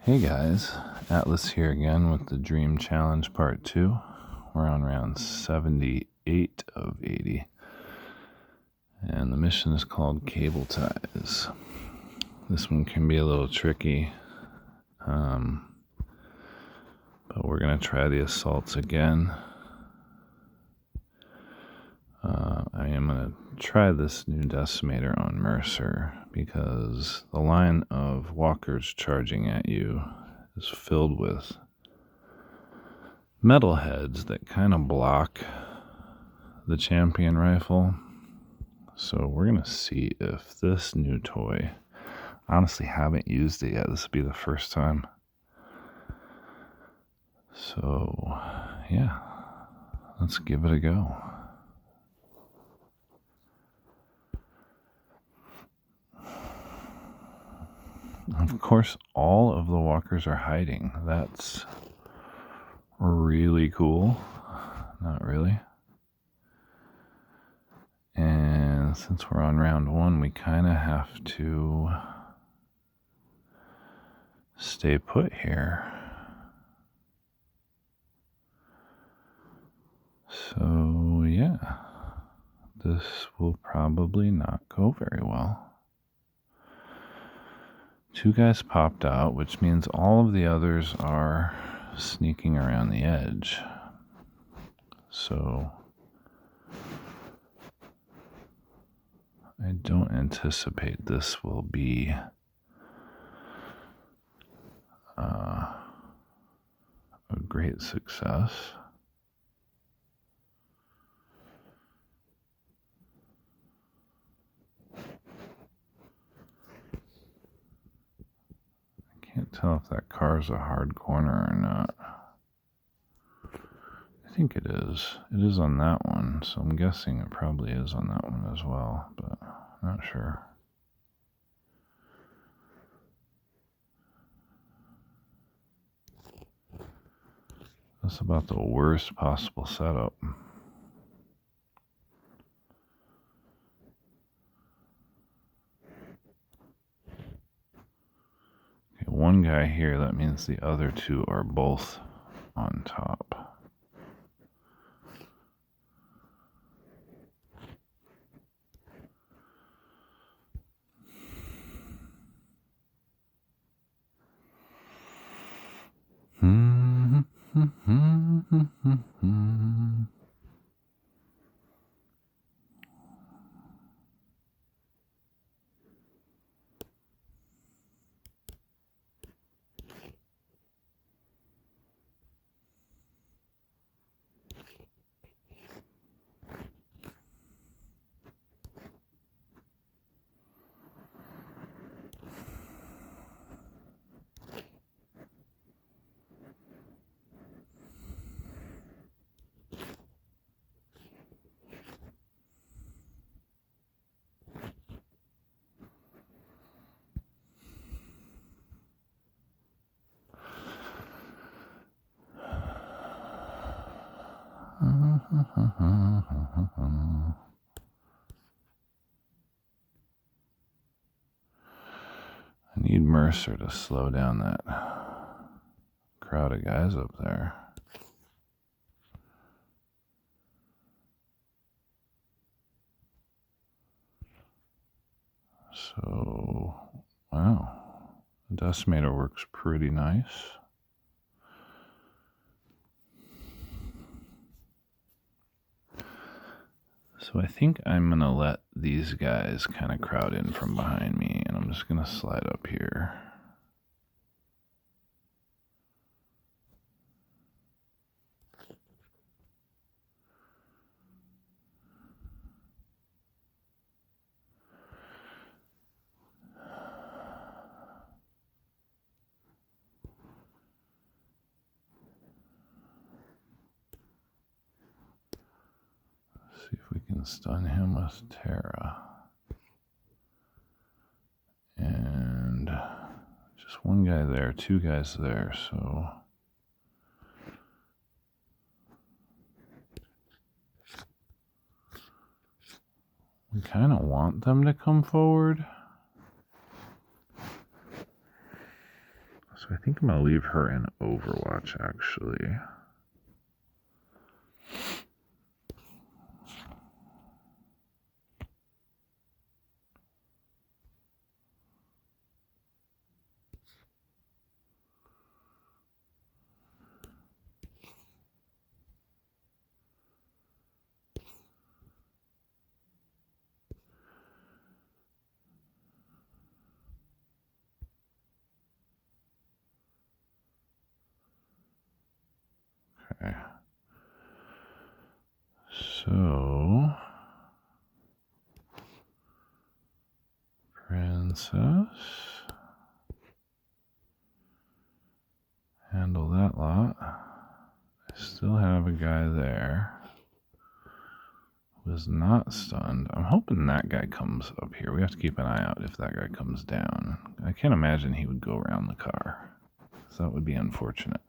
Hey guys, Atlas here again with the Dream Challenge Part 2. We're on round 78 of 80. And the mission is called Cable Ties. This one can be a little tricky, but we're going to try the assaults again. I am going to try this new decimator on Mercer because the line of walkers charging at you is filled with metal heads that kind of block the champion rifle. So we're going to see if this new toy, honestly haven't used it yet. This will be the first time. So yeah, let's give it a go. Of course, all of the walkers are hiding. That's really cool. Not really. And since we're on round 1, we kind of have to stay put here. So yeah, this will probably not go very well. 2 guys popped out, which means all of the others are sneaking around the edge. So I don't anticipate this will be a great success. Can't tell if that car is a hard corner or not. I think it is. It is on that one, so I'm guessing it probably is on that one as well, but I'm not sure. That's about the worst possible setup. One guy here, that means the other 2 are both on top. I need Mercer to slow down that crowd of guys up there. So, wow, the decimator works pretty nice. So I think I'm going to let these guys kind of crowd in from behind me, and I'm just going to slide up here. See if we can stun him with Terra. And just one guy there, 2 guys there, so we kind of want them to come forward. So I think I'm going to leave her in Overwatch, actually. Okay. So, Princess, handle that lot. I still have a guy there. Was not stunned. I'm hoping that guy comes up here. We have to keep an eye out if that guy comes down. I can't imagine he would go around the car. So that would be unfortunate.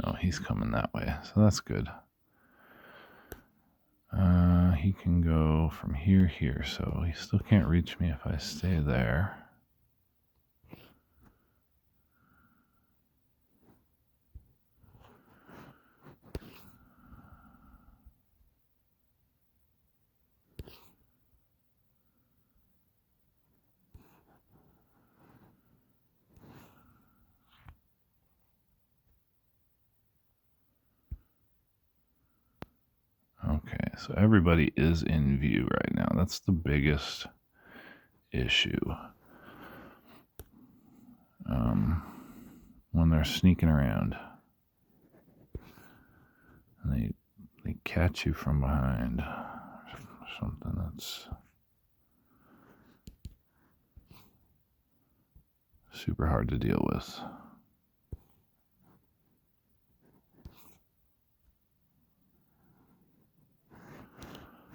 No, he's coming that way, so that's good. He can go from here, so he still can't reach me if I stay there. Okay, so everybody is in view right now. That's the biggest issue. When they're sneaking around and they catch you from behind, something that's super hard to deal with.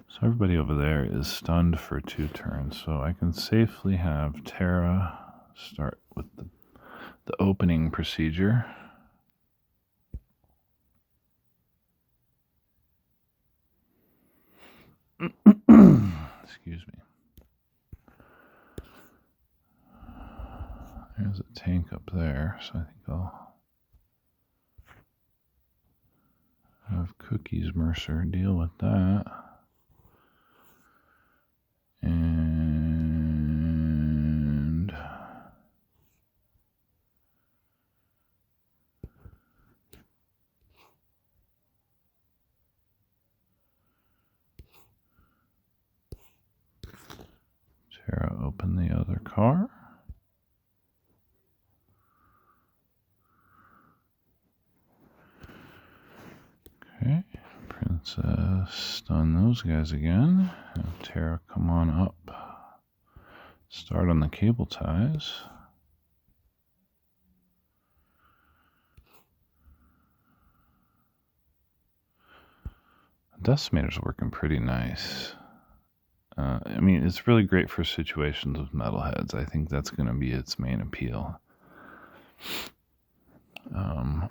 So everybody over there is stunned for 2 turns, so I can safely have Tara start with the opening procedure. Excuse me. There's a tank up there, so I think I'll have Cookies Mercer deal with that. And Tara open the other car. Okay, Princess stun those guys again. Have Tara come on up. Start on the cable ties. Decimator's working pretty nice. I mean, it's really great for situations with metalheads. I think that's going to be its main appeal.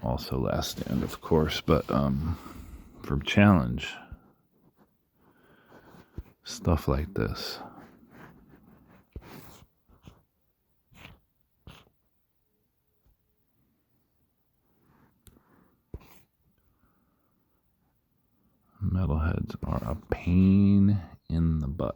Also last stand, of course, but for challenge, stuff like this. Metalheads are a pain in the butt.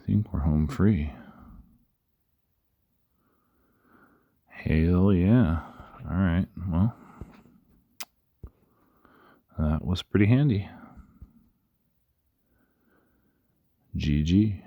think we're home free. Hell yeah. All right, well, that was pretty handy. GG.